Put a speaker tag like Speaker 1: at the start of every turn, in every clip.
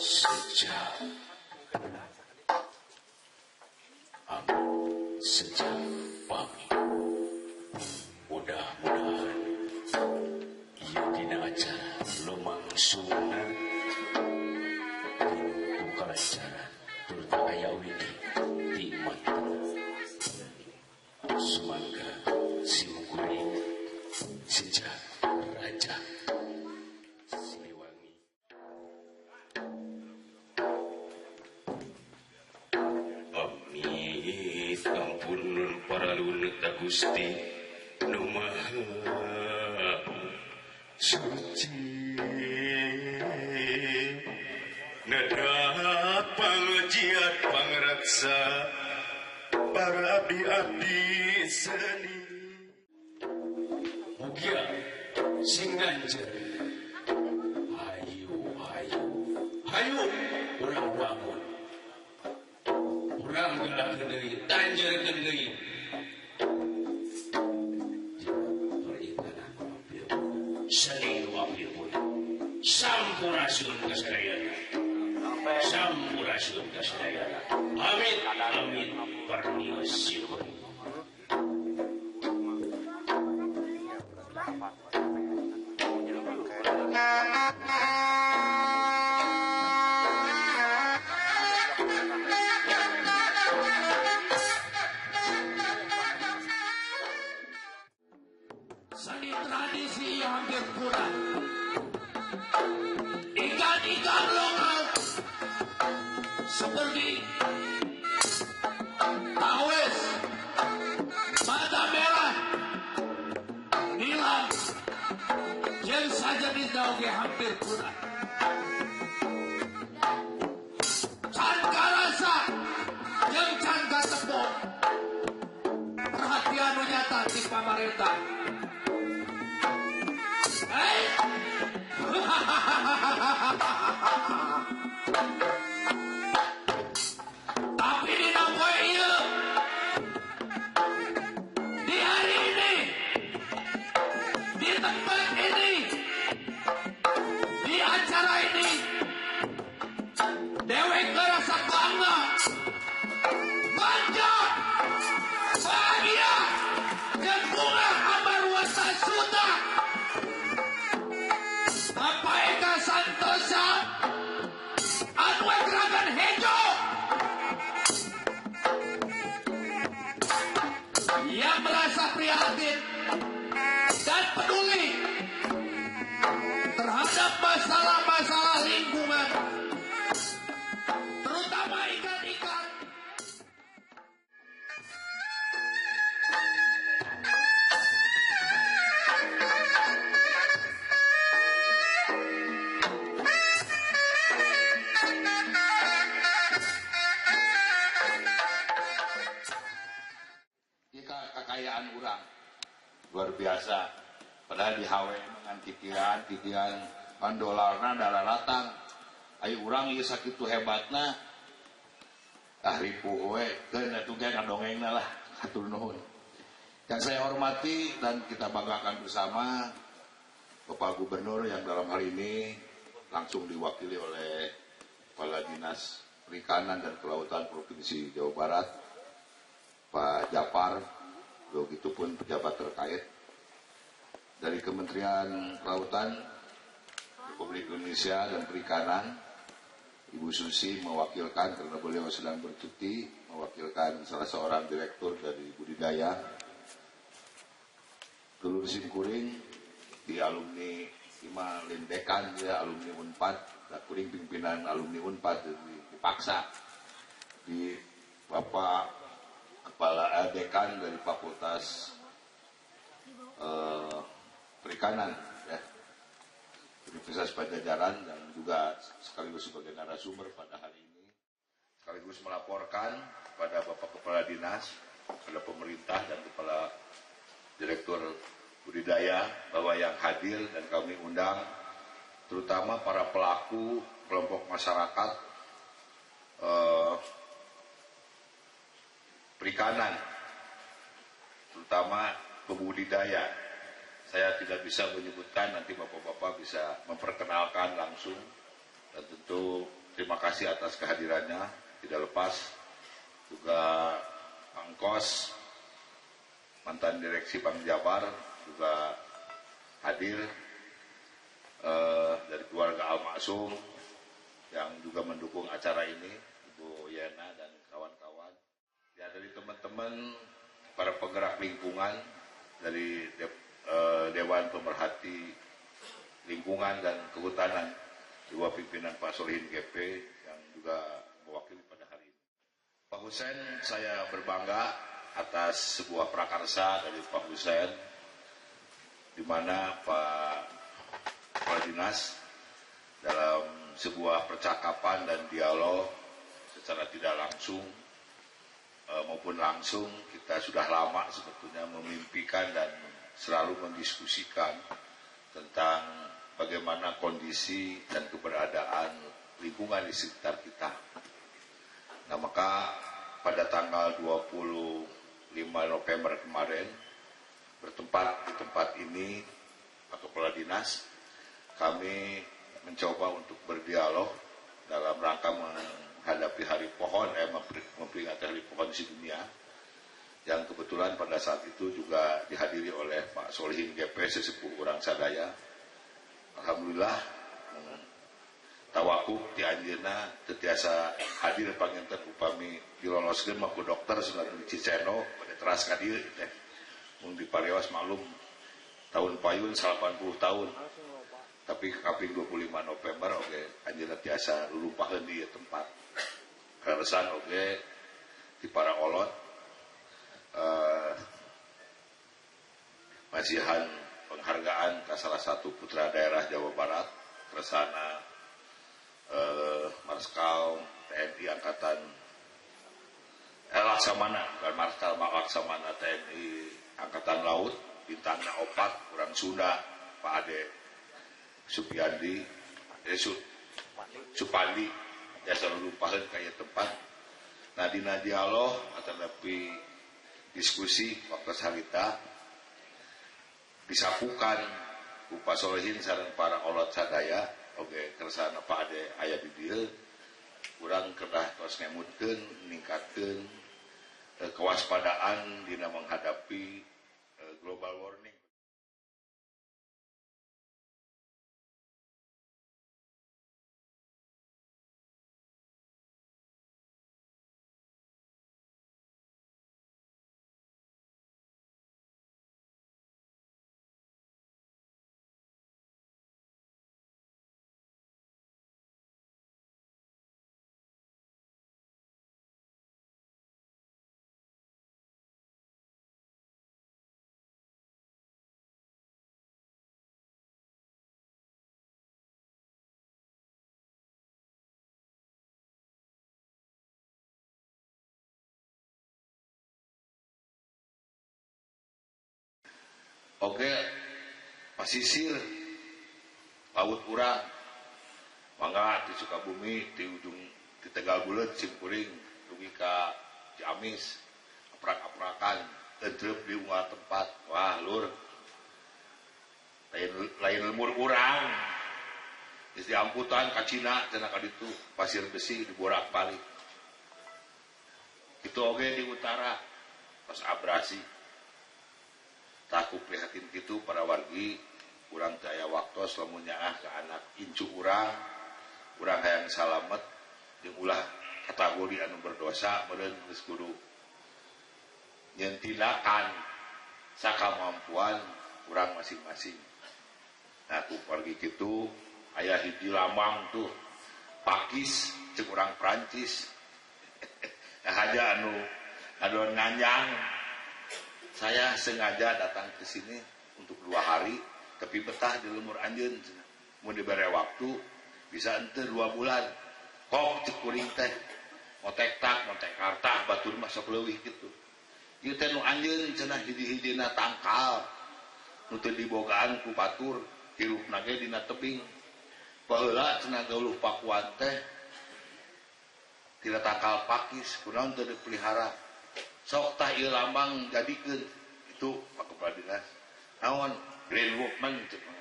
Speaker 1: Sejak sejak pagi, mudah-mudahan ia dina acara lumangsungna tinutu kalancaran turut aya widi di mata sumangga simkuring sejak raja Siliwangi. Amit ampun nun paralun Gusti nu Maha Suci. Nada pangajiat pangraksa para abdi-abdi seni. Mugia sing nganjer. Hayu urang bangun. Urang geulahkeun deui, tanjeurkeun deui. Seni wapipun sampurasun kasadayana. Sampurasun kasadayana. Amit amit parniosipun.
Speaker 2: Seni tradisi yang hampir punah. Ikan-ikan lokal seperti tawes, mata merah, nilam yang saja didauge hampir punah. Can karasa yang can katepok perhatian nyata di pamarentah. Tapi di poe ieu, di hari ini, di tempat ini, di acara ini, dewek ngerasa bangga, bahagia, dan bunga amarwasa suta. Bapak Eka Santosa anu gerakan hejo yang merasa prihatin dan peduli terhadap masalah-masalah lingkungan, terutama ikan-ikan.
Speaker 3: Kekayaan urang luar biasa. Padahal di HW dengan titian dolarna dalaratang. Ayo urang ieu sakitu hebatna. Ripuh we keun atuh ge ngadongengna lah. Hatur nuhun. Yang saya hormati dan kita banggakan bersama Bapak Gubernur yang dalam hal ini langsung diwakili oleh Kepala Dinas Perikanan dan Kelautan Provinsi Jawa Barat, Pak Japar, begitupun pejabat terkait dari Kementerian Kelautan Republik Indonesia dan Perikanan. Ibu Susi mewakilkan karena beliau sedang bercuti, mewakilkan salah seorang direktur dari budidaya. Dulur Simkuring di alumni Ima Lindekan, ya alumni Unpad, dan kuring pimpinan alumni Unpad dipaksa di Bapak Kepala Dekan dari Fakultas Perikanan ya, Universitas Pajajaran, dan juga sekaligus sebagai narasumber pada hari ini, sekaligus melaporkan kepada Bapak Kepala Dinas, kepada pemerintah dan Kepala Direktur Budidaya bahwa yang hadir dan kami undang terutama para pelaku kelompok masyarakat perikanan, terutama pembudidaya. Saya tidak bisa menyebutkan, nanti bapak-bapak bisa memperkenalkan langsung. Dan tentu terima kasih atas kehadirannya. Tidak lepas juga Bang Kos, mantan direksi Bank Jabar juga hadir, dari keluarga Al-Maksum yang juga mendukung acara ini, Ibu Yena dan kawan-kawan. Ya, dari teman-teman para penggerak lingkungan dari Dewan Pemerhati Lingkungan dan Kehutanan di bawah pimpinan Pak Solihin GP yang juga mewakili pada hari ini. Pak Husein, saya berbangga atas sebuah prakarsa dari Pak Husein, di mana Pak Kepala Dinas dalam sebuah percakapan dan dialog secara tidak langsung maupun langsung, kita sudah lama sebetulnya memimpikan dan selalu mendiskusikan tentang bagaimana kondisi dan keberadaan lingkungan di sekitar kita. Nah, maka pada tanggal 25 November kemarin, bertempat di tempat ini, Pak Kepala Dinas, kami mencoba untuk berdialog dalam rangka menghadapi Hari Pohon, memperingati Hari Pohon Sedunia, yang kebetulan pada saat itu juga dihadiri oleh Pak Solihin GP, sesepuh urang sadaya. Alhamdulillah, tawakuf di anjeunna teu tiasa hadir panginten upami diloloskeun mah ku dokter sunat di Ciceno pada teras ka dieu teh. Mun diparios maklum tahun payun 80 tahun. Tapi kaping 25 November anjeunna tiasa lulumpaheun di tempat. Karesan di para olot masihan penghargaan ke salah satu putra daerah Jawa Barat, Keresana Marskal TNI Angkatan Laksamana, bukan Marskal Laksamana TNI Angkatan Laut, bintangna 4, orang Sunda, Pak Ade Supandi, ya selalu lupakan kayak tempat. Nah, dina dialog tetapi diskusi waktu sarita disapukan ku Pak Solihin sareng para olot sadaya, keresana Pak Ade aya di dieu, urang kedah tos ngemutkeun ningkatkeun kewaspadaan dina menghadapi global warming. Pasisir laut urang mangga di Sukabumi, di ujung di Tegal Bulet, Cimpuring, dugi ka Ciamis, aprak-aprakan entrep di unggal tempat. Wah, lur, lain lemur urang geus diamputan ka Cina cenah ka ditu, pasir besi diborak-balik. Itu di utara pas abrasi. Taku prihatin kitu para wargi, urang teu aya waktos lamun nyaah ka anak incu urang hayang salamet jeung ulah kategori anu berdosa meureun geus kudu nyeun tindakan sakamampuan urang masing-masing. Nah, ku wargi kitu aya hiji lambang tuh pakis jeung urang Prancis. Haja anu nganjang. Saya sengaja datang ke sini untuk 2 hari, tapi betah di lemur anjeun. Mau diberi waktu, bisa ente 2 bulan. Kok cekuring teh, motek kartah, batur masuk leuwih gitu. Ieu teh nu anjeun cenah hiji-hijina tangkal, nu teu dibogaan ku batur, hirupna ge dina tebing. Baheula cenah gauluh pakuan teh, tidak tangkal pakis, kunaon teu dipelihara. Sok tah ieu lambang jadikeun itu Pak Kepala Dinas. Naon Green Movement cenah.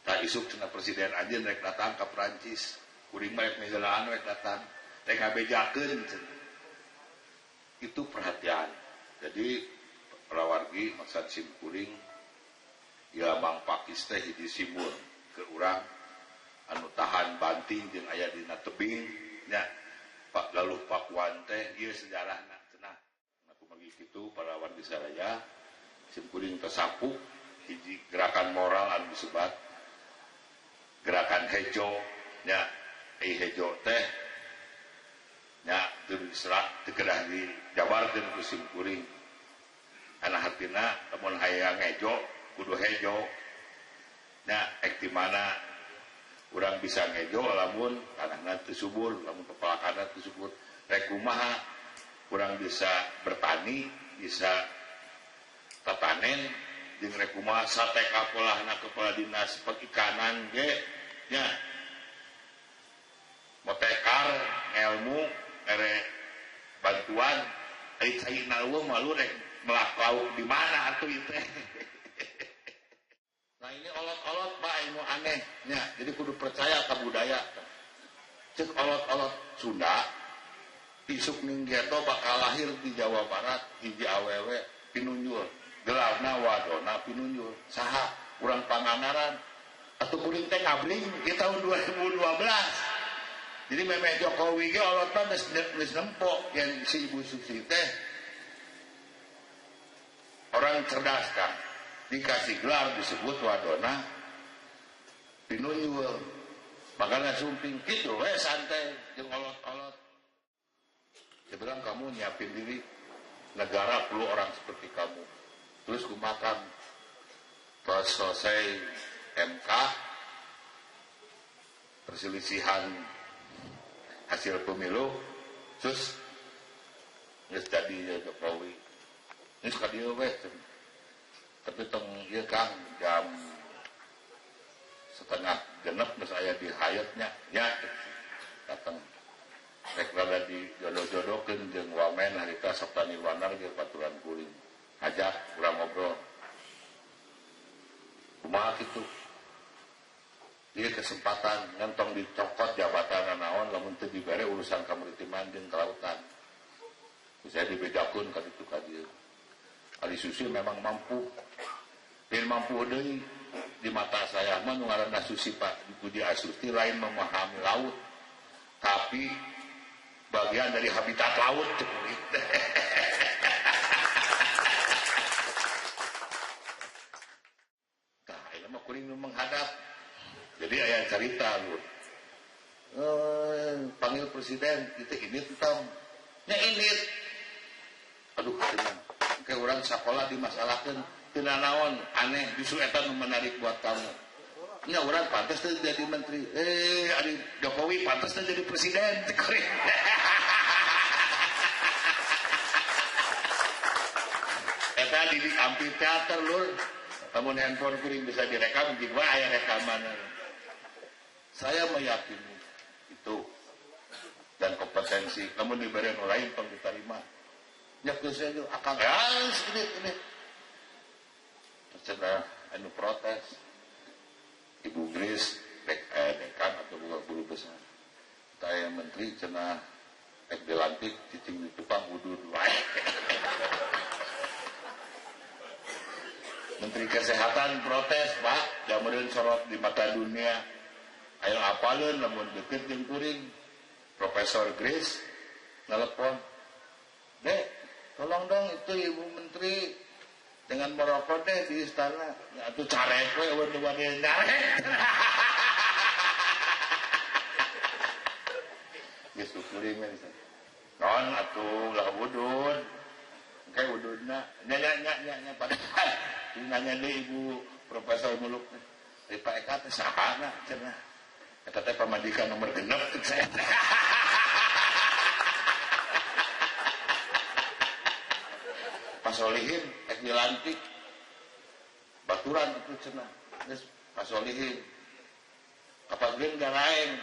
Speaker 3: Tah isuk cenah presiden anjeun rek datang ka Perancis. kuring mah mihelaan we datang teh ngabejakeun itu perhatian. Jadi prawargi maksud sim kuring ya Mang Pakis teh hiji simul ke urang anu tahan banting jeung aya dina tebing nya Pak Galuh Pakuan teh ieu sejarahna cenah. Aku magi kitu para wargi saraya sim kuring tersapu hiji gerakan moral anu disebat gerakan hejo nya hejo teh nya teu diserak teu kedah dijabarkeun ku sim kuring ana hatina lamun hayang hejo kudu hejo nya ek di mana urang bisa ngejo lamun tanahna teu subur lamun kepalakana teu subur rek kumaha urang bisa bertani bisa tatanen jeung rek kumaha sate kapolahna kepala dinas perikanan ge nya motekar ngelmu ere bantuan ai caina eueuh malu rek melakau di mana atuh ieu teh. Nah ini olot-olot Pak ilmu aneh nya jadi kudu percaya ka budaya. Cek olot-olot Sunda isuk ninggeto bakal lahir di Jawa Barat hiji awewe pinunjul gelarna wadona pinunjul saha urang Pangandaran atuh kuring teh ngabling di tahun 2012. Jadi memeh Jokowi ge olotna geus nempok yang si Ibu Susi teh orang cerdas kan dikasih gelar disebut wadona pinunjul makanya sumping gitu santai jeung olot-olot. Saya bilang kamu nyiapin diri negara perlu orang seperti kamu. Terus kumakan pas selesai MK perselisihan hasil pemilu terus geus jadi Jokowi geus ka dieu we tapi tong ieu Kang jam 6:30 geus aya di hayatnya nya datang rek rada di jodoh-jodohkeun jeung wamen harita sabta nirwana ge baturan kuring ajak urang ngobrol kumaha kitu ieu kesempatan ngentong dicokot jabatan naon lamun teu dibere urusan kamaritiman jeung kelautan bisa dibedakeun ka ditu ka dieu. Ali Susi memang mampu dan mampu deui di mata saya mah nu ngaranna Susi Pak Budi Astuti lain memahami laut tapi bagian dari habitat laut nah ini mah kuring menghadap jadi aya cerita lu panggil presiden kita ini tentang nya ini aduh tenang kayak orang sekolah dimasalahkan tina naon aneh justru eta nu menarik buat kamu nya orang pantas teh jadi menteri Ari Jokowi pantas teh jadi presiden eta di amfiteater lur namun handphone kuring bisa direkam juga aya rekaman saya meyakini itu dan kompetensi namun diberi yang lain tong diterima nyak saya itu akan ini cenah anu protes Ibu Grace dekan atau guru besar saya menteri cenah ek dilantik cicing di Tupang udud wae Menteri Kesehatan protes Pak jamureun sorot di mata dunia ayo apaleun lamun deukeut jeung kuring Profesor Grace telepon Dek tolong dong itu Ibu Menteri dengan merokok deh di istana atuh carek we wani carek geus kuring we non atuh lah wudud engke wududna nya padahal nanya deui Ibu Profesor Muluk di Pak Eka teh sahana cenah eta teh pamajikan nomor 6 teh saya Pasolihin ek dilantik baturan itu cenah geus pasolihin kapasgeun garaeng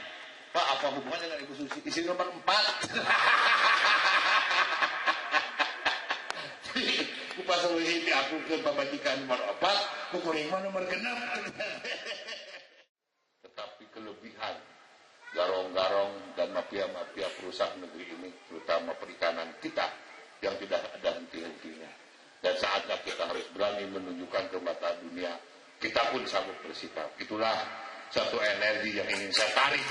Speaker 3: Pak apa hubungannya dengan Ibu Susi isi nomor 4 ku pasolihin aku ke pamajikan nomor 4 ku kuring mah nomor 6 tetapi kelebihan garong garong dan mafia-mafia perusak negeri ini, terutama perikanan kita yang tidak ada henti-hentinya. Dan saatnya kita harus berani menunjukkan ke mata dunia, kita pun sanggup bersikap. Itulah satu energi yang ingin saya tarik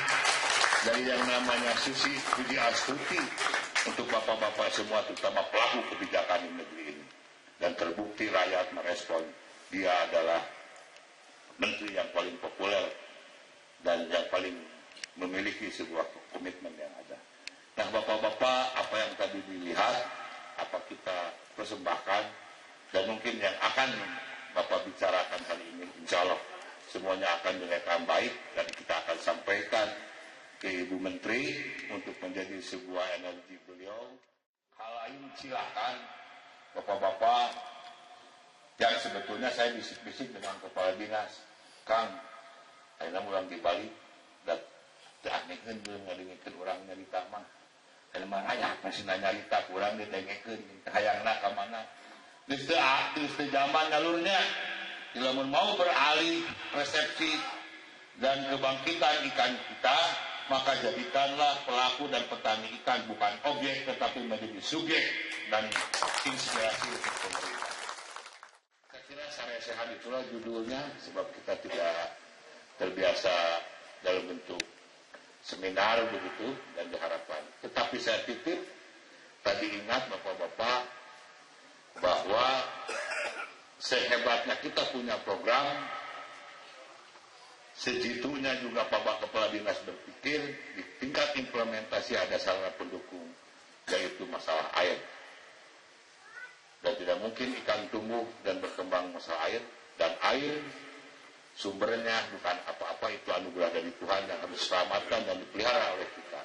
Speaker 3: dari yang namanya Susi Puji Astuti untuk bapak-bapak semua, terutama pelaku kebijakan di negeri ini. Dan terbukti rakyat merespon, dia adalah menteri yang paling populer dan yang paling memiliki sebuah komitmen yang ada. Nah, bapak-bapak, apa yang tadi dilihat, apa kita persembahkan, dan mungkin yang akan bapak bicarakan hari ini, insya Allah semuanya akan direkam baik dan kita akan sampaikan ke Ibu Menteri untuk menjadi sebuah energi beliau. Hal lain silakan bapak-bapak yang sebetulnya saya bisik-bisik dengan kepala dinas, Kang, akhirnya ulang di Bali, dan anehkan belum ngadengikeun orang nyarita mah. Dan mana ya masih nyarita kurang didengikeun, hayangna ka mana. Geus teu zaman ngalurnya. Lamun mau beralih resepsi dan kebangkitan ikan kita, maka jadikanlah pelaku dan petani ikan bukan objek tetapi menjadi subjek dan inspirasi untuk pemerintah. Saya kira saresehan itulah judulnya, sebab kita tidak terbiasa dalam bentuk seminar begitu dan diharapkan. Tetapi saya titip, tadi ingat bapak-bapak bahwa sehebatnya kita punya program, sejitunya juga Bapak Kepala Dinas berpikir di tingkat implementasi ada sarana pendukung, yaitu masalah air. Dan tidak mungkin ikan tumbuh dan berkembang masalah air, dan air sumbernya bukan apa-apa, itu anugerah dari Tuhan yang harus diselamatkan dan dipelihara oleh kita.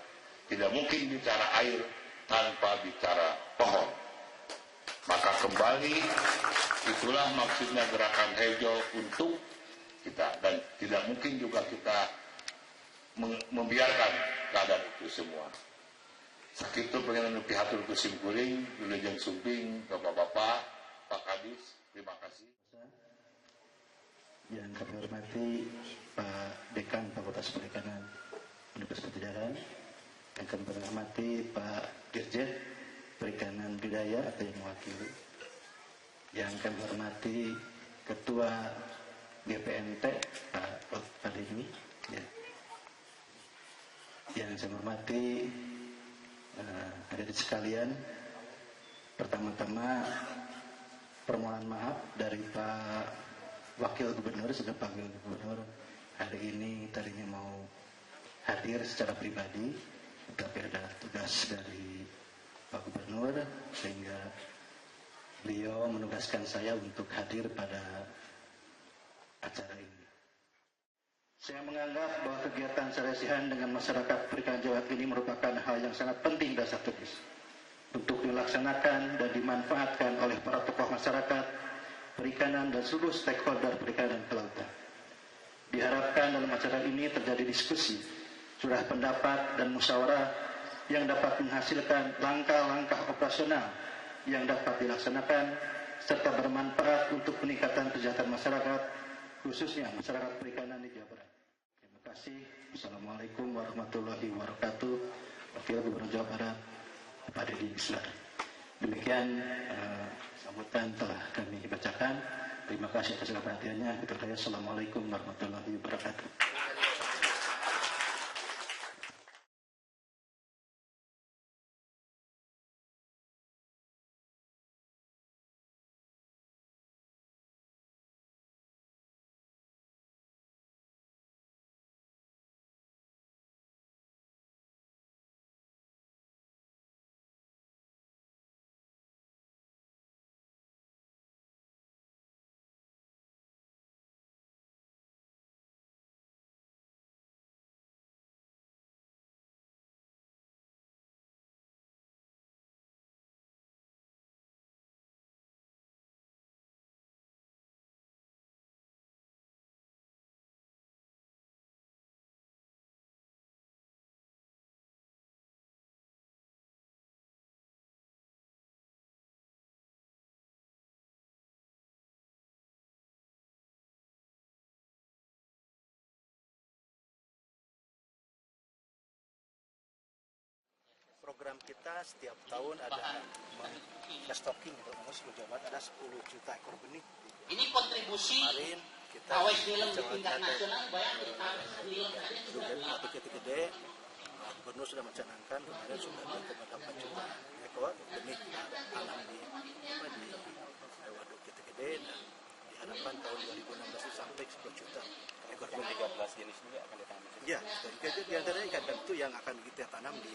Speaker 3: Tidak mungkin bicara air tanpa bicara pohon. Maka kembali, itulah maksudnya gerakan hijau untuk kita. Dan tidak mungkin juga kita membiarkan keadaan itu semua. Sakitu pengen pihak turun kuring, wilujeng sumping, bapak-bapak, Pak Kadis, terima kasih.
Speaker 4: Yang kami hormati Pak Dekan Fakultas Perikanan Universitas Pajajaran, yang kami hormati Pak Dirjen Perikanan Budaya atau yang mewakili, yang kami hormati Ketua GPNT Pak Fadimi, ya. Yang saya hormati hadirin sekalian, pertama-tama permohonan maaf dari Pak Wakil Gubernur, sudah panggil Gubernur hari ini, tadinya mau hadir secara pribadi, tapi ada tugas dari Pak Gubernur sehingga beliau menugaskan saya untuk hadir pada acara ini. Saya menganggap bahwa kegiatan seresihan dengan masyarakat perikanan Jawa ini merupakan hal yang sangat penting dan strategis untuk dilaksanakan dan dimanfaatkan oleh para tokoh masyarakat perikanan dan seluruh stakeholder perikanan kelautan. Diharapkan dalam acara ini terjadi diskusi, curah pendapat dan musyawarah yang dapat menghasilkan langkah-langkah operasional yang dapat dilaksanakan serta bermanfaat untuk peningkatan kesejahteraan masyarakat, khususnya masyarakat perikanan di Jawa Barat. Terima kasih. Assalamualaikum warahmatullahi wabarakatuh. Wakil Gubernur Jawa Barat, Pak Deddy Miswar. Demikian sambutan telah kami bacakan. Terima kasih atas perhatiannya. Assalamualaikum warahmatullahi wabarakatuh. program kita setiap tahun ada stocking untuk seluruh Jawa Barat ada 10 juta ekor benih.
Speaker 5: Ini kontribusi
Speaker 4: Kemarin kita
Speaker 5: awes film di tingkat nasional, bayangin
Speaker 4: untuk gede-gede, Gubernur sudah mencanangkan kemarin sudah 2,8 juta ekor benih tanam di waduk gede-gede, dan diharapkan tahun 2016 itu sampai 10 juta ekor benih.
Speaker 1: 13 jenis juga akan ditanam.
Speaker 4: Ya, di antaranya ikan itu yang akan kita tanam di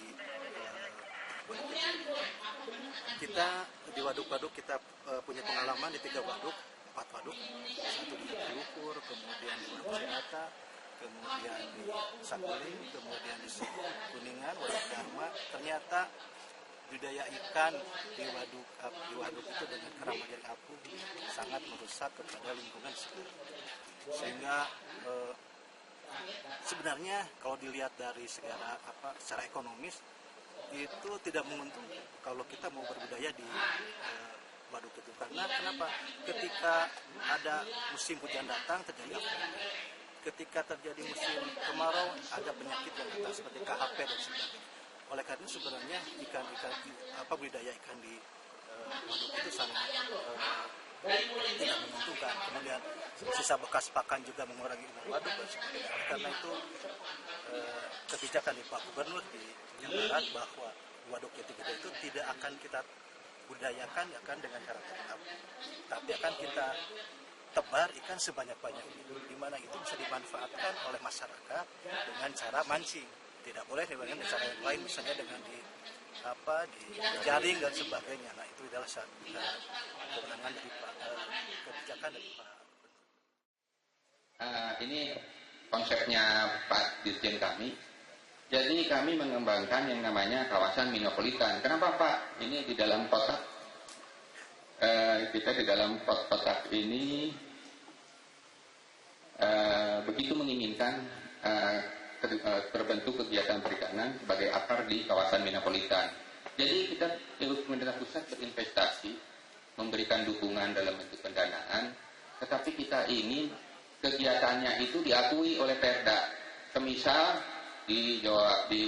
Speaker 4: waduk. Kita di waduk-waduk kita punya pengalaman di 3 waduk, 4 waduk, satu di Diukur, kemudian di Waduk Senata, kemudian di Sakuling, kemudian di Kuningan, Waduk Dharma. Ternyata budidaya ikan di waduk itu dengan keramba jaring apung sangat merusak kepada lingkungan sekitar. Sehingga sebenarnya kalau dilihat dari secara ekonomis itu tidak menguntungkan kalau kita mau berbudidaya di waduk itu. Karena kenapa? Ketika ada musim hujan datang terjadi apa? Ketika terjadi musim kemarau ada penyakit yang datang seperti KHP dan sebagainya. Oleh karena sebenarnya budidaya ikan di waduk itu sangat tidak menguntungkan. Kemudian sisa bekas pakan juga mengurangi waduk dan sebagainya. Karena itu kebijakan di Pak Gubernur di Jawa Barat bahwa waduk gede-gede itu tidak akan kita budayakan akan dengan cara tetap, tapi akan kita tebar ikan sebanyak-banyaknya, di mana itu bisa dimanfaatkan oleh masyarakat dengan cara mancing. Tidak boleh dengan cara yang lain, misalnya dengan di jaring dan sebagainya. Nah, itu adalah kewenangan dari kebijakan dari Pak.
Speaker 6: Ini konsepnya Pak Dirjen kami. Jadi kami mengembangkan yang namanya kawasan minopolitan. Kenapa Pak? Ini di dalam kotak. Kita di dalam kotak ini begitu menginginkan terbentuk kegiatan perikanan sebagai akar di kawasan minopolitan. Jadi kita pemerintah pusat berinvestasi, memberikan dukungan dalam bentuk pendanaan, tetapi kita ingin kegiatannya itu diakui oleh Perda. Semisal di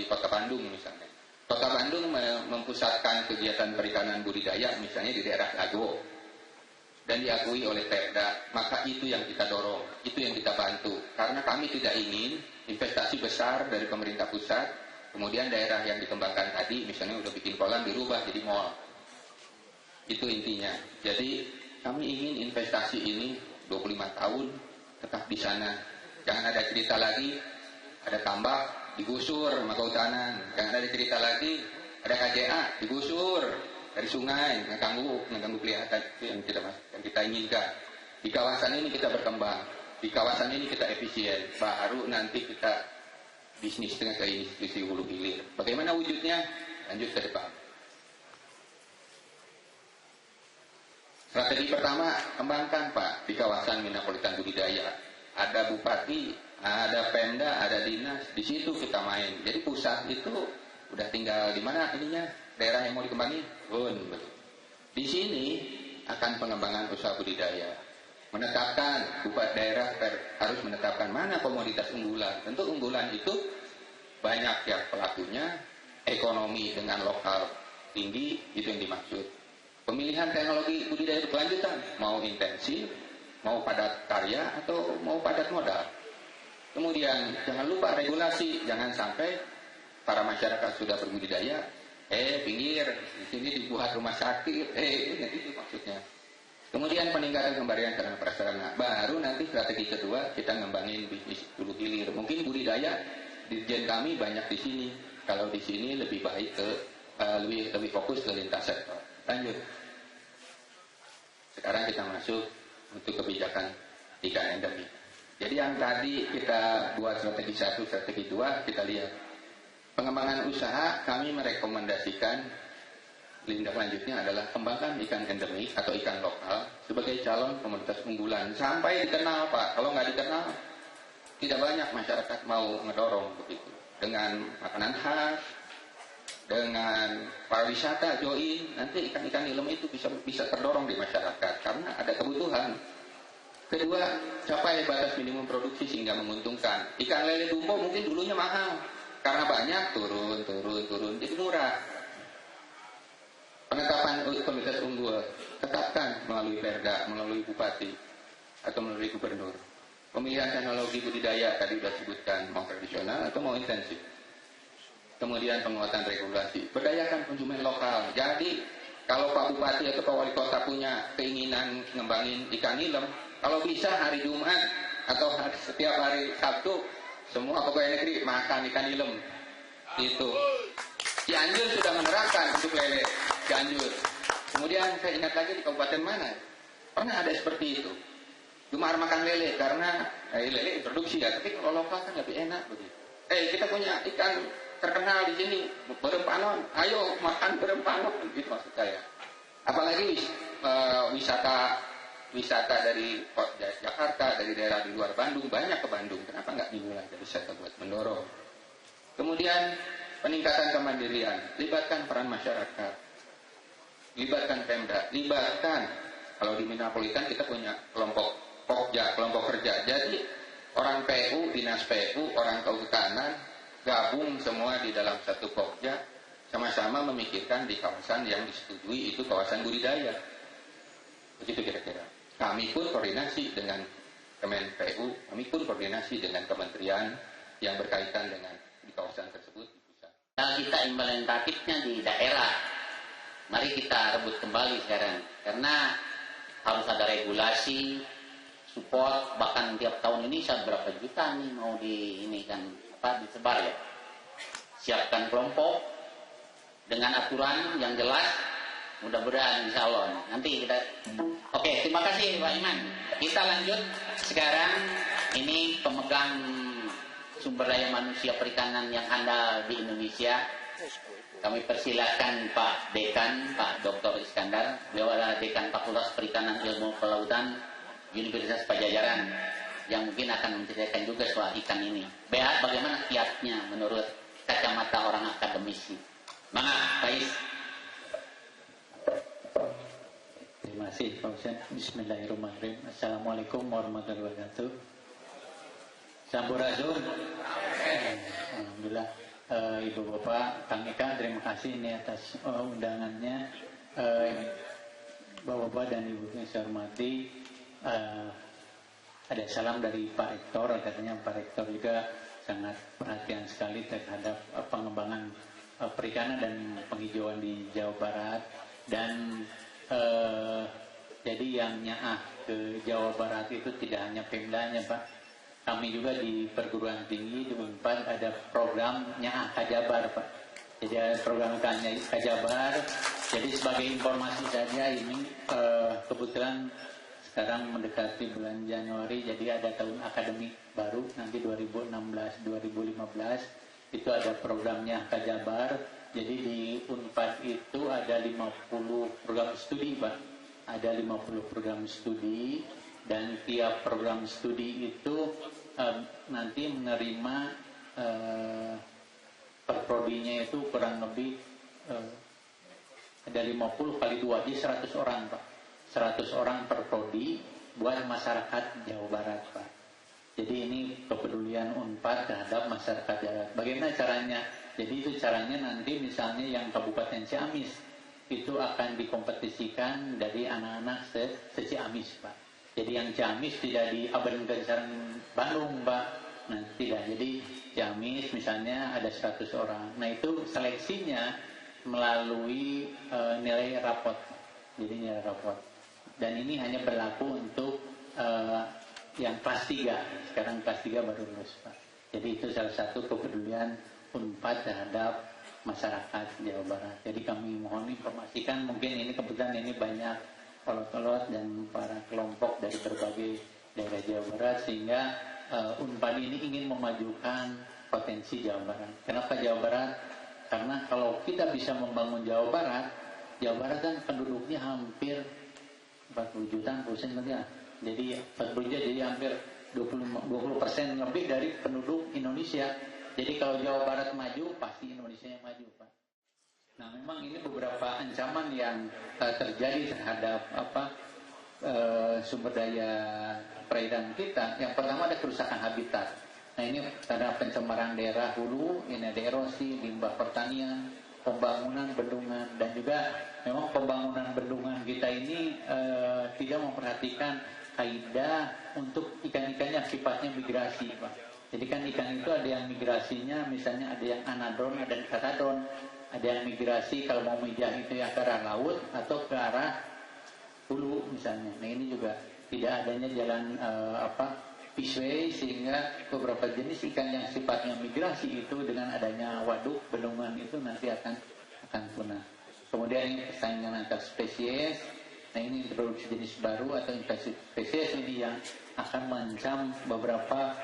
Speaker 6: Kota Bandung misalnya. Kota Bandung mempusatkan kegiatan perikanan budidaya misalnya di daerah Dago dan diakui oleh Perda, maka itu yang kita dorong, itu yang kita bantu. Karena kami tidak ingin investasi besar dari pemerintah pusat, kemudian daerah yang dikembangkan tadi misalnya udah bikin kolam dirubah jadi mall. Itu intinya. Jadi kami ingin investasi ini 25 tahun tetap di sana. Jangan ada cerita lagi ada tambak digusur sama kehutanan, jangan ada cerita lagi ada KJA digusur dari sungai, mengganggu kelihatan. Itu yang kita inginkan. Di kawasan ini kita berkembang, di kawasan ini kita efisien, baru nanti kita bisnis dengan ke industri hulu hilir. Bagaimana wujudnya? Lanjut ke depan. Strategi pertama, kembangkan Pak di kawasan minopolitan budidaya. Ada bupati, ada Pemda, ada dinas, di situ kita main. Jadi pusat itu udah tinggal di mana ininya, daerah yang mau dikembangin, betul. Di sini akan pengembangan usaha budidaya. Menetapkan, bupati daerah harus menetapkan mana komoditas unggulan. Tentu unggulan itu banyak yang pelakunya, ekonomi dengan lokal tinggi, itu yang dimaksud. Pemilihan teknologi budidaya berkelanjutan, mau intensif, mau padat karya atau mau padat modal. Kemudian jangan lupa regulasi, jangan sampai para masyarakat sudah berbudidaya, pinggir, di sini dibuat rumah sakit, itu maksudnya. Kemudian peningkatan kembalian sarana prasarana, baru nanti strategi kedua kita ngembangin bisnis hulu hilir. Mungkin budidaya dirjen kami banyak di sini, kalau di sini lebih baik ke lebih fokus ke lintas sektor. Lanjut. Sekarang kita masuk untuk kebijakan ikan endemik. Jadi yang tadi kita buat strategi 1, strategi 2, kita lihat. Pengembangan usaha kami merekomendasikan tindak lanjutnya adalah kembangkan ikan endemik atau ikan lokal sebagai calon komoditas unggulan. Sampai dikenal Pak, kalau nggak dikenal tidak banyak masyarakat mau ngedorong begitu. Dengan makanan khas, dengan pariwisata join, nanti ikan-ikan nilem itu bisa terdorong di masyarakat karena ada kebutuhan. Kedua, capai batas minimum produksi sehingga menguntungkan. Ikan lele dumbo mungkin dulunya mahal, karena banyak turun, jadi murah. Penetapan komunitas unggul tetapkan melalui Perda, melalui Bupati atau melalui Gubernur. Pemilihan teknologi budidaya tadi sudah sebutkan, mau tradisional atau mau intensif. Kemudian penguatan regulasi, berdayakan konsumen lokal. Jadi kalau Pak Bupati atau Pak Wali Kota punya keinginan ngembangin ikan nilem, kalau bisa hari Jumat atau setiap hari Sabtu, semua pegawai negeri makan ikan nilem. Itu. Cianjur sudah menerapkan untuk lele. Cianjur. Kemudian saya ingat lagi di kabupaten mana? Pernah ada seperti itu. Gemar makan lele karena lele introduksi ya, tapi kalau lokal kan lebih enak begitu. Kita punya ikan terkenal di sini, berempanon, ayo makan berempanon, gitu maksud saya. Apalagi wisata dari Jakarta, dari daerah di luar Bandung, banyak ke Bandung, kenapa nggak dimulai dari wisata buat mendorong. Kemudian peningkatan kemandirian, libatkan peran masyarakat, libatkan Pemda, libatkan, kalau di Metropolitan kita punya kelompok Pokja, kelompok kerja, jadi orang PU, dinas PU, orang kehutanan, gabung semua di dalam satu Pokja, sama-sama memikirkan di kawasan yang disetujui itu kawasan budidaya. Begitu kira-kira. Kami pun koordinasi dengan Kemen PU, kami pun koordinasi dengan kementerian yang berkaitan dengan di kawasan tersebut di pusat.
Speaker 5: Nah, kita implementatifnya di daerah. Mari kita rebut kembali sekarang, karena harus ada regulasi, support, bahkan tiap tahun ini berapa juta nih mau disebar ya. Siapkan kelompok dengan aturan yang jelas, mudah-mudahan insya Allah. Nanti kita, oke, terima kasih Pak Iman. Kita lanjut sekarang, ini pemegang sumber daya manusia perikanan yang handal di Indonesia. Kami persilahkan Pak Dekan, Pak Dr. Iskandar. Beliau adalah Dekan Fakultas Perikanan Ilmu Kelautan Universitas Pajajaran, yang mungkin akan menceritakan juga soal ikan ini. Bagaimana kiatnya menurut kacamata orang akademisi. Mangga, Pak Is.
Speaker 7: Terima kasih Pak Hussein. Bismillahirrahmanirrahim. Assalamualaikum warahmatullahi wabarakatuh. Sampurasun. Alhamdulillah. Ibu Bapak, Kang Eka, terima kasih ini atas undangannya. Bapak-bapak dan Ibu yang saya hormati, ada salam dari Pak Rektor. Katanya Pak Rektor juga sangat perhatian sekali terhadap pengembangan perikanan dan penghijauan di Jawa Barat. Dan jadi yang nyaah ke Jawa Barat itu tidak hanya Pemdanya, Pak. Kami juga di perguruan tinggi di Unpad ada program nyaah Kajabar, Pak. Jadi ada program Kajabar. Jadi sebagai informasi saja ini kebetulan sekarang mendekati bulan Januari, jadi ada tahun akademik baru nanti 2016-2015 itu ada programnya Kajabar. Jadi di Unpad itu ada 50 program studi, Pak. Ada 50 program studi, dan tiap program studi itu nanti menerima per prodinya itu kurang lebih ada 50 kali 2, jadi 100 orang, Pak. 100 orang per prodi buat masyarakat Jawa Barat, Pak. Jadi ini kepedulian Unpad terhadap masyarakat Jawa Barat. Bagaimana caranya? Jadi itu caranya nanti misalnya yang Kabupaten Ciamis itu akan dikompetisikan dari anak-anak se-Ciamis, Pak. Jadi yang Ciamis tidak diabadikan sarang Bandung, Pak. Nah, tidak. Jadi Ciamis misalnya ada 100 orang. Nah, itu seleksinya melalui nilai rapot. Jadi nilai rapot. Dan ini hanya berlaku untuk yang kelas 3. Sekarang kelas 3 baru lulus, Pak. Jadi itu salah satu kepedulian Unpad terhadap masyarakat Jawa Barat. Jadi kami mohon informasikan, mungkin ini kebetulan ini banyak kolot-kolot dan para kelompok dari berbagai daerah Jawa Barat, sehingga Unpad ini ingin memajukan potensi Jawa Barat. Kenapa Jawa Barat? Karena kalau kita bisa membangun Jawa Barat kan penduduknya hampir 40 juta, ya. Jadi 40 juta, jadi hampir 20% lebih dari penduduk Indonesia. Jadi kalau Jawa Barat maju, pasti Indonesia yang maju, Pak. Nah, memang ini beberapa ancaman yang terjadi terhadap sumber daya perairan kita. Yang pertama ada kerusakan habitat. Nah, ini karena pencemaran daerah hulu, ini ada erosi, limbah pertanian, pembangunan bendungan, dan juga memang pembangunan bendungan kita ini tidak memperhatikan kaidah untuk ikan-ikan yang sifatnya migrasi, Pak. Jadi kan ikan itu ada yang migrasinya, misalnya ada yang anadron, ada yang katadron, ada yang migrasi kalau mau mijah itu ya ke arah laut atau ke arah hulu misalnya. Nah ini juga tidak adanya jalan fishway, sehingga beberapa jenis ikan yang sifatnya migrasi itu dengan adanya waduk bendungan itu nanti akan punah. Kemudian persaingan antar spesies. Nah ini introduksi jenis baru atau invasi spesies ini yang akan mengancam beberapa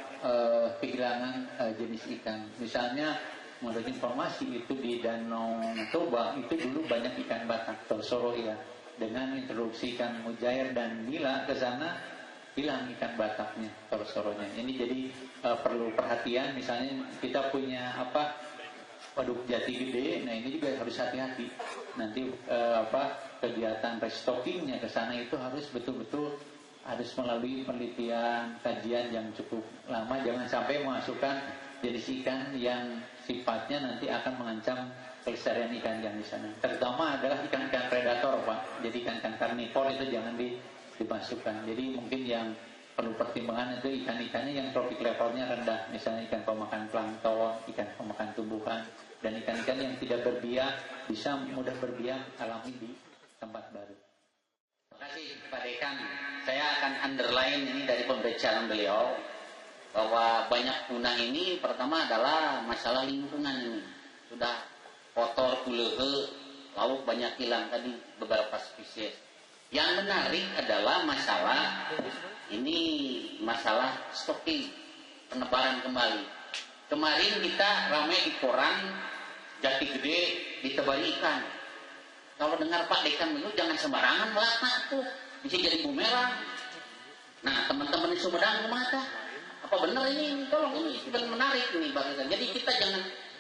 Speaker 7: kehilangan jenis ikan. Misalnya menurut informasi itu di Danau Toba itu dulu banyak ikan batak torsoro ya. Dengan introduksi ikan mujair dan nila ke sana hilang ikan bataknya, torsoronya. Ini jadi perlu perhatian. Misalnya kita punya waduk jati gede, nah ini juga harus hati-hati. Nanti kegiatan restockingnya ke sana itu harus betul-betul harus melalui penelitian, kajian yang cukup lama. Jangan sampai memasukkan jenis ikan yang sifatnya nanti akan mengancam kelestarian ikan yang di sana. Terutama adalah ikan-ikan predator, Pak. Jadi ikan-ikan karnivor itu jangan dimasukkan. Jadi mungkin yang perlu pertimbangan itu ikan-ikannya yang tropik levelnya rendah, misalnya ikan pemakan plankton, ikan pemakan tumbuhan, dan ikan-ikan yang tidak berbiak bisa mudah berbiak alami di tempat baru.
Speaker 5: Terima kasih Pak Dekan. Saya akan underline ini dari pembicaraan beliau bahwa banyak punah ini pertama adalah masalah lingkungan ini. Sudah kotor, kulehe, laut banyak hilang tadi beberapa spesies. Yang menarik adalah masalah stocking, penebaran kembali. Kemarin kita ramai di koran jati gede ditebari ikan. Kalau dengar Pak Dekan itu jangan sembarangan melaknat tuh, bisa jadi bumerang. Nah teman-teman di Sumedang kemana? Apa benar ini? Tolong ini sudah menarik ini Pak Dekan. Jadi kita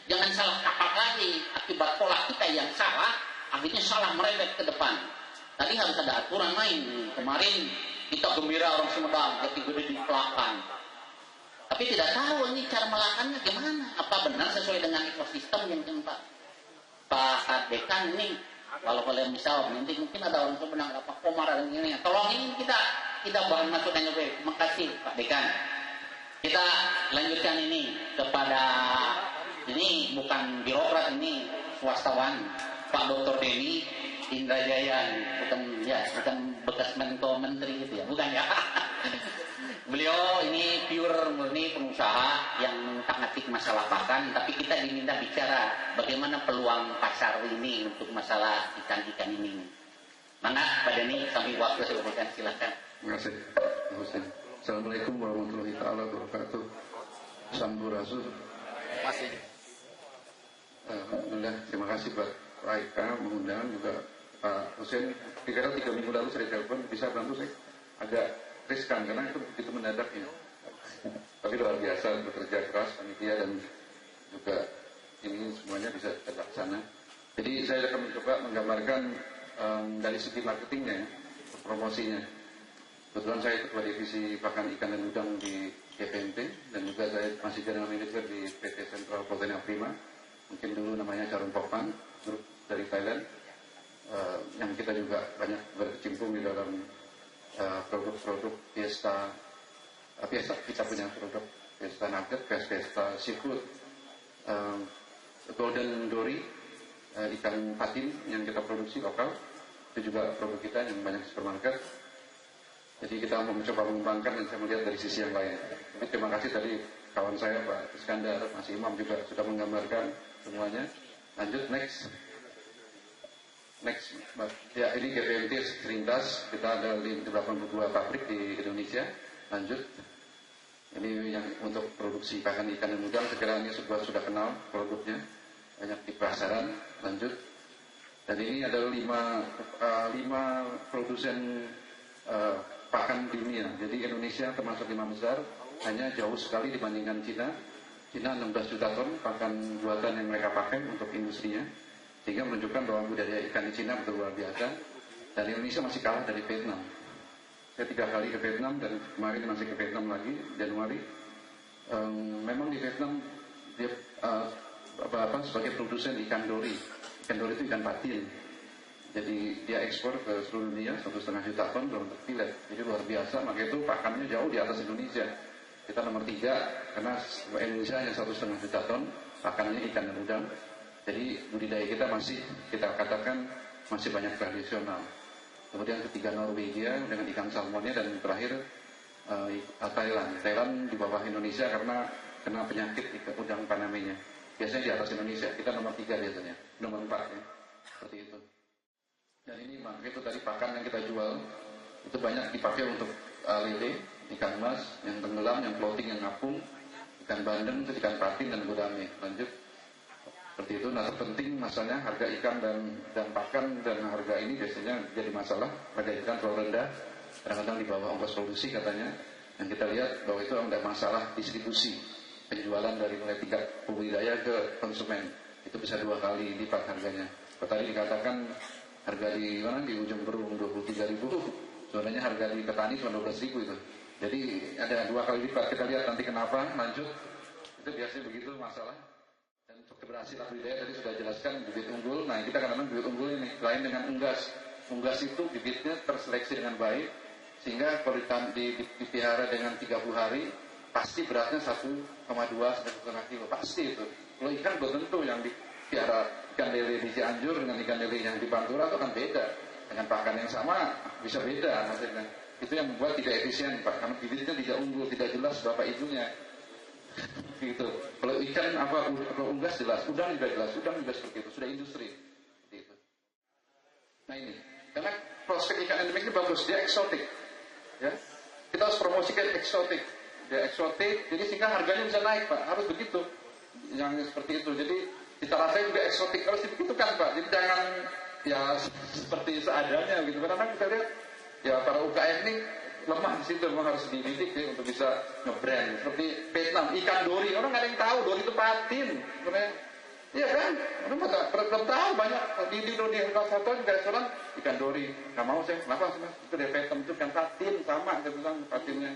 Speaker 5: jangan salah kapak lagi. Akibat pola kita yang salah, akhirnya salah merembet ke depan. Tadi harus ada aturan lain. Kemarin kita gembira orang Sumedang, jati gede di Pelakan. Tapi tidak tahu ini cara melakukannya gimana. Apa benar sesuai dengan ekosistem yang tempat. Pak Dekan ini, kalau kalian bisa, nanti mungkin ada orang Sumedang, apa Komar dan ini. Tolong ini kita bahas masuk dan nyobain. Terima kasih Pak Dekan. Kita lanjutkan ini kepada, ini bukan birokrat, ini swastawan, Pak Dr. Denny Indrajaya, bukan bekas menko menteri gitu ya, bukan ya. Beliau ini pure murni pengusaha yang tak ngatik masalah pakan, tapi kita diminta bicara bagaimana peluang pasar ini untuk masalah ikan-ikan ini. Mana Pak Denny, sambil waktu saya berikan, silakan.
Speaker 8: Terima kasih. Assalamualaikum warahmatullahi wabarakatuh. Sampurasun.
Speaker 5: Masih.
Speaker 8: Alhamdulillah, terima kasih buat Pak Ika mengundang, juga Pak Hussein. Kira-kira 3 minggu lalu saya telepon, bisa bantu saya? Agak riskan karena itu begitu mendadaknya. Tapi luar biasa, bekerja keras panitia dan juga ini semuanya bisa terlaksana. Jadi saya akan mencoba menggambarkan dari segi marketingnya, promosinya. Kebetulan saya ketua divisi pakan ikan dan udang di GPNT dan juga saya masih general manager di PT Sentral Protein Prima. Mungkin dulu namanya Charoen Pokphand, grup dari Thailand, yang kita juga banyak berkecimpung di dalam produk-produk Fiesta, kita punya produk Fiesta Nugget, Fiesta Seafood, Golden Dory, ikan patin yang kita produksi lokal, itu juga produk kita yang banyak di supermarket. Jadi kita mau mencoba mengembangkan dan saya melihat dari sisi yang lain. Jadi terima kasih tadi kawan saya Pak Iskandar, Mas Imam juga sudah menggambarkan semuanya. Lanjut next. Ya ini GPNT selintas, kita ada 82 pabrik di Indonesia. Lanjut. Ini yang untuk produksi pakan ikan dan udang, sekiranya sudah kenal produknya, banyak di pasaran. Lanjut. Dan ini ada 5 produsen pakan dunia. Jadi Indonesia termasuk 5 besar, hanya jauh sekali dibandingkan Cina. Cina 16 juta ton pakan buatan yang mereka pakai untuk industrinya, sehingga menunjukkan bahwa budaya ikan di Cina betul luar biasa. Dan Indonesia masih kalah dari Vietnam. Saya 3 kali ke Vietnam dan kemarin masih ke Vietnam lagi Januari. Memang di Vietnam dia sebagai produsen ikan dori, Ikan dori itu ikan patin. Jadi dia ekspor ke seluruh dunia 1,5 juta ton dalam bentuk filet. Jadi luar biasa, maka itu pakannya jauh di atas Indonesia. Kita nomor 3 karena Indonesia hanya 1,5 juta ton pakanannya ikan dan udang. Jadi budidaya kita masih, kita katakan masih banyak tradisional. Kemudian ketiga Norwegia dengan ikan salmonnya, dan terakhir Thailand. Thailand di bawah Indonesia karena kena penyakit ikan udang Panamenya. Biasanya di atas Indonesia. Kita nomor 3 biasanya, nomor 4 ya. Seperti itu. Dan ini maka itu tadi pakan yang kita jual itu banyak dipakai untuk lele, ikan mas, yang tenggelam, yang floating, yang ngapung, ikan bandeng, ikan patin dan gurame. Lanjut seperti itu. Nah, terpenting masalahnya harga ikan dan pakan dan harga ini biasanya jadi masalah. Harga ikan terlalu rendah, kadang-kadang di bawah ongkos produksi katanya. Yang kita lihat bahwa itu ada masalah distribusi, penjualan dari mulai tingkat budidaya ke konsumen itu bisa 2 kali lipat harganya. Tadi dikatakan harga di mana di ujung Berung 23.000, sebenarnya harga di petani cuma 12.000 itu. Jadi ada 2 kali lipat. Kita lihat nanti kenapa. Lanjut. Itu biasanya begitu masalah. Dan untuk keberhasilan budidaya tadi sudah jelaskan bibit unggul. Nah, kita kadang-kadang bibit unggul ini lain dengan unggas. Unggas itu bibitnya terseleksi dengan baik sehingga kalau dipelihara dengan 30 hari pasti beratnya 1,2 sampai 1,5 kilo. Pasti itu. Kalau ikan belum tentu yang dipelihara ikan lele di Cianjur dengan ikan lele yang di Pantura itu kan beda. Dengan pakan yang sama bisa beda hasilnya. Itu yang membuat tidak efisien Pak, karena bibitnya tidak unggul, tidak jelas bapak ibunya. Gitu. Kalau ikan kalau unggas jelas, udang juga jelas, udang juga seperti itu, sudah industri. Gitu. Nah ini, karena prospek ikan endemik ini bagus, dia eksotik. Ya. Kita harus promosikan eksotik. Dia eksotik, jadi sehingga harganya bisa naik Pak, harus begitu. Yang seperti itu. Jadi kita rasanya juga eksotik, harus begitu kan Pak. Jadi jangan ya seperti seadanya gitu. Karena kita lihat ya para UKM ini lemah di situ, memang harus dididik ya, untuk bisa nge-brand. Seperti Vietnam, ikan dori, orang nggak ada yang tahu dori itu patin. Iya kan? Orang belum tahu banyak di hotel di restoran ikan dori. Nggak mau saya, kenapa mas? Itu dari Vietnam itu kan patin sama, saya bilang patinnya.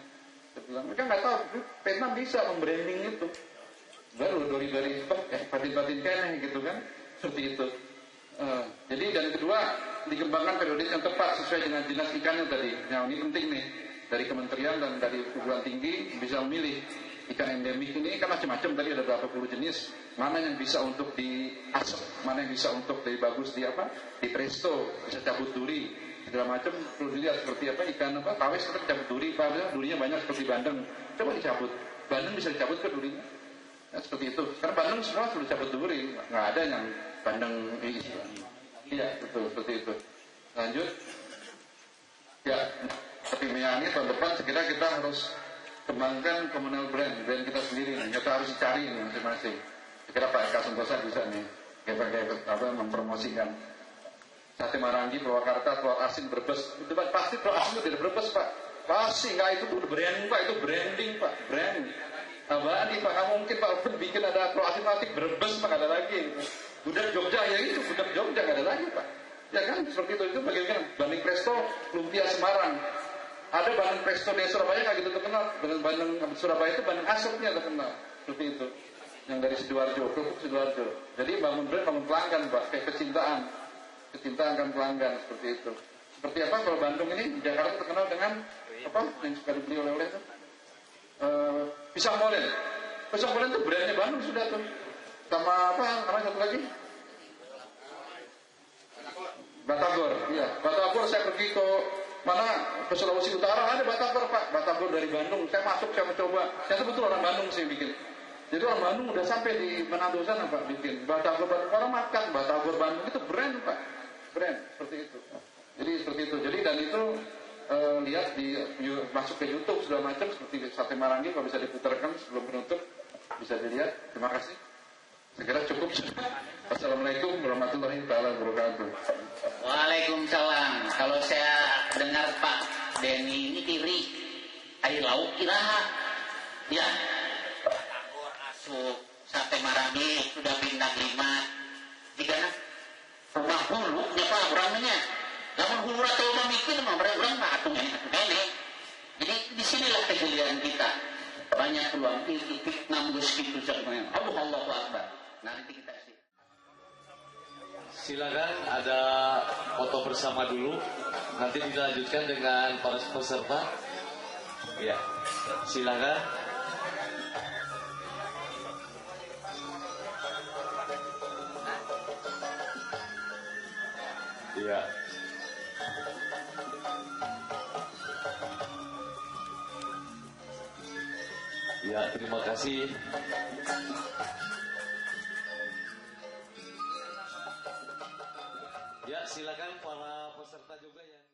Speaker 8: Saya bilang mereka nggak tahu Vietnam bisa membranding itu. Baru dori-dori patin-patin keneh gitu kan, seperti itu. Jadi dan kedua dikembangkan periode yang tepat sesuai dengan jenis ikannya tadi. Nah ini penting nih dari kementerian dan dari perguruan tinggi bisa memilih ikan endemik ini kan macam-macam tadi ada berapa puluh jenis. Mana yang bisa untuk diasap, mana yang bisa untuk dari bagus di presto, bisa cabut duri, segala macam perlu dilihat seperti ikan tawes kita cabut duri, durinya banyak seperti bandeng, coba dicabut. Bandeng bisa dicabut ke durinya. Ya, seperti itu. Karena bandeng semua sudah cabut duri, nggak ada yang bandeng iya betul seperti itu. Lanjut. Ya, tapi ini tahun depan sekiranya kita harus kembangkan communal brand kita sendiri nih. Kita harus cari nih masing-masing. Sekira Pak Eka Sentosa bisa nih mempromosikan sate Marangi, Purwakarta, telur asin Brebes. Itu Pak, pasti telur asin itu dari Brebes Pak. Pasti nggak itu branding Pak, itu branding Pak, brand. Abadi Pak, nggak mungkin Pak bikin ada telur asin batik Brebes Pak, ada lagi. Budak Jogja ya itu, budak Jogja nggak ada lagi Pak. Ya kan seperti itu bagaimana? Bandeng Presto, lumpia Semarang. Ada bandeng Presto di Surabaya nggak gitu terkenal. Bandeng Surabaya itu bandeng asapnya terkenal. Seperti itu. Yang dari Sidoarjo, kerupuk Sidoarjo. Jadi bangun brand, bangun pelanggan Pak, kayak kecintaan kan pelanggan seperti itu. Seperti apa kalau Bandung ini di Jakarta terkenal dengan apa yang suka dibeli oleh-oleh itu? Pisang molen. Pisang molen itu brandnya Bandung sudah tuh. Sama apa? Namanya satu lagi? Batagor. Iya, Batagor saya pergi ke mana? Ke Sulawesi Utara ada Batagor Pak. Batagor dari Bandung. Saya masuk, saya mencoba. Saya betul orang Bandung sih bikin. Jadi orang Bandung udah sampai di Manado sana Pak bikin Batagor Bandung. Orang makan Batagor Bandung itu brand Pak. Brand seperti itu. Jadi seperti itu. Jadi dan itu lihat di masuk ke YouTube segala macam seperti sate Marangi kalau bisa diputarkan sebelum penutup bisa dilihat. Terima kasih. Segera cukup. Assalamualaikum warahmatullahi wabarakatuh.
Speaker 5: Waalaikumsalam. Kalau saya dengar Pak Denny ini iri, air lauk kira, ya. Masuk sate Marangi sudah bintang 5. Jika rumah hulu, apa orangnya? Namun hulu atau memikir mah orang patung ini. Jadi disinilah kejelian kita. Banyak peluang nambus gitu semuanya. Allahu Akbar. Nanti kita sih.
Speaker 1: silakan ada foto bersama dulu. Nanti dilanjutkan dengan para peserta. Ya, silakan. Ya. Ya, terima kasih. Ya, silakan para peserta juga yang